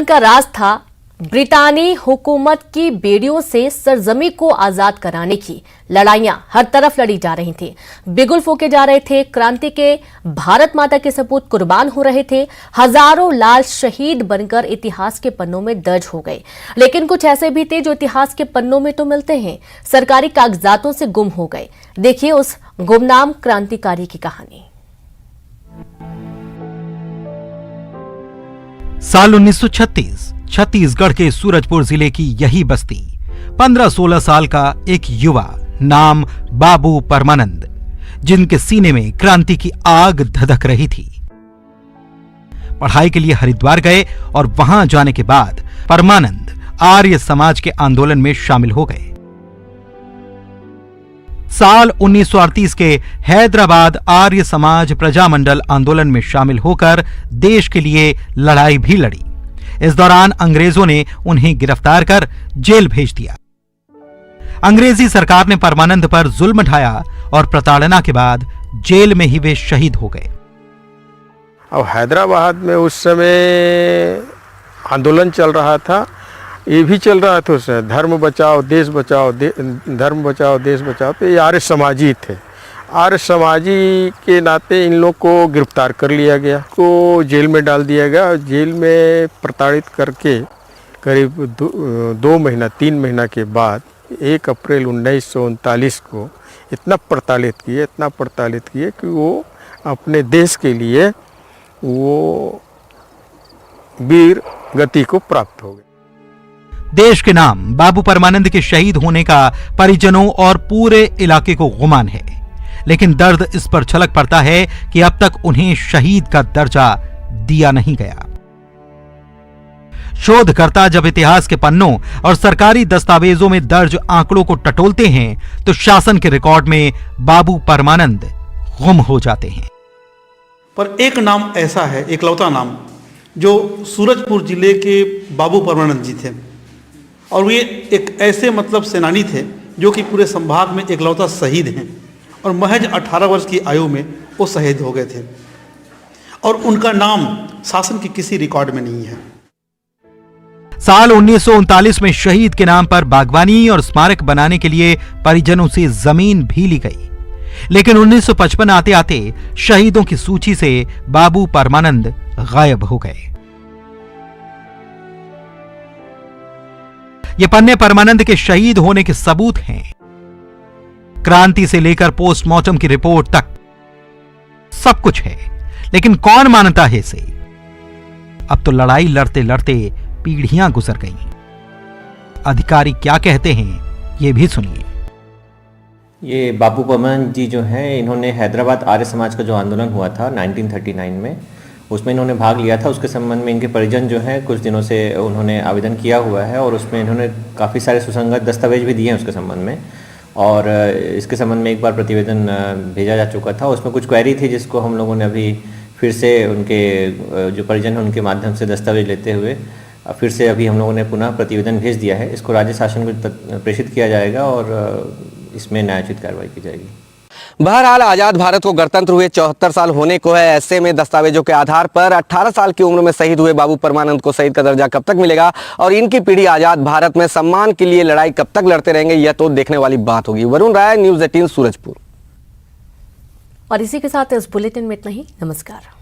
का राज था ब्रितानी हुकूमत की बेड़ियों से सरजमी को आजाद कराने की लड़ाइयां हर तरफ लड़ी जा रही थी। बिगुल फूके जा रहे थे। क्रांति के भारत माता के सपूत कुर्बान हो रहे थे। हजारों लाल शहीद बनकर इतिहास के पन्नों में दर्ज हो गए। लेकिन कुछ ऐसे भी थे जो इतिहास के पन्नों में तो मिलते हैं, सरकारी कागजातों से गुम हो गए। देखिए उस गुमनाम क्रांतिकारी की कहानी। साल 1936 छत्तीसगढ़ के सूरजपुर जिले की यही बस्ती 15-16 साल का एक युवा नाम बाबू परमानंद, जिनके सीने में क्रांति की आग धधक रही थी, पढ़ाई के लिए हरिद्वार गए और वहां जाने के बाद परमानंद आर्य समाज के आंदोलन में शामिल हो गए। साल 1938 के हैदराबाद आर्य समाज प्रजामंडल आंदोलन में शामिल होकर देश के लिए लड़ाई भी लड़ी। इस दौरान अंग्रेजों ने उन्हें गिरफ्तार कर जेल भेज दिया। अंग्रेजी सरकार ने परमानंद पर जुल्म ढाया और प्रताड़ना के बाद जेल में ही वे शहीद हो गए। अब हैदराबाद में उस समय आंदोलन चल रहा था, ये भी चल रहा था उसमें धर्म बचाओ देश बचाओ, धर्म बचाओ देश बचाओ। तो ये आर्य समाजी थे। आर्य समाजी के नाते इन लोग को गिरफ्तार कर लिया गया, को जेल में डाल दिया गया। जेल में प्रताड़ित करके करीब 3 महीना के बाद 1 अप्रैल 1939 को इतना प्रताड़ित किए कि वो अपने देश के लिए वो वीर गति को प्राप्त हो गए। देश के नाम बाबू परमानंद के शहीद होने का परिजनों और पूरे इलाके को गुमान है, लेकिन दर्द इस पर छलक पड़ता है कि अब तक उन्हें शहीद का दर्जा दिया नहीं गया। शोधकर्ता जब इतिहास के पन्नों और सरकारी दस्तावेजों में दर्ज आंकड़ों को टटोलते हैं तो शासन के रिकॉर्ड में बाबू परमानंद गुम हो जाते हैं। पर एक नाम ऐसा है, इकलौता नाम, जो सूरजपुर जिले के बाबू परमानंद जी थे, और वे एक ऐसे सेनानी थे जो कि पूरे संभाग में इकलौता शहीद हैं, और महज 18 वर्ष की आयु में वो शहीद हो गए थे, और उनका नाम शासन के किसी रिकॉर्ड में नहीं है। साल 1939 में शहीद के नाम पर बागवानी और स्मारक बनाने के लिए परिजनों से जमीन भी ली गई, लेकिन 1955 आते आते शहीदों की सूची से बाबू परमानंद गायब हो गए। ये पन्ने परमानंद के शहीद होने के सबूत हैं। क्रांति से लेकर पोस्टमार्टम की रिपोर्ट तक सब कुछ है, लेकिन कौन मानता है इसे? अब तो लड़ाई लड़ते लड़ते पीढ़ियां गुजर गईं। अधिकारी क्या कहते हैं ये भी सुनिए। ये बाबू परमानंद जी जो हैं, इन्होंने हैदराबाद आर्य समाज का जो आंदोलन हुआ था 1939 में, उसमें इन्होंने भाग लिया था। उसके संबंध में इनके परिजन जो हैं कुछ दिनों से उन्होंने आवेदन किया हुआ है, और उसमें इन्होंने काफ़ी सारे सुसंगत दस्तावेज भी दिए हैं उसके संबंध में। और इसके संबंध में एक बार प्रतिवेदन भेजा जा चुका था। उसमें कुछ क्वेरी थी जिसको हम लोगों ने अभी फिर से उनके जो परिजन हैं उनके माध्यम से दस्तावेज लेते हुए फिर से अभी हम लोगों ने पुनः प्रतिवेदन भेज दिया है। इसको राज्य शासन को प्रेषित किया जाएगा और इसमें न्यायोचित कार्रवाई की जाएगी। बहरहाल आजाद भारत को गणतंत्र हुए 74 साल होने को है। ऐसे में दस्तावेजों के आधार पर 18 साल की उम्र में शहीद हुए बाबू परमानंद को शहीद का दर्जा कब तक मिलेगा और इनकी पीढ़ी आजाद भारत में सम्मान के लिए लड़ाई कब तक लड़ते रहेंगे, यह तो देखने वाली बात होगी। वरुण राय, न्यूज़ 18 सूरजपुर। और इसी के साथ इस बुलेटिन में इतना ही। नमस्कार।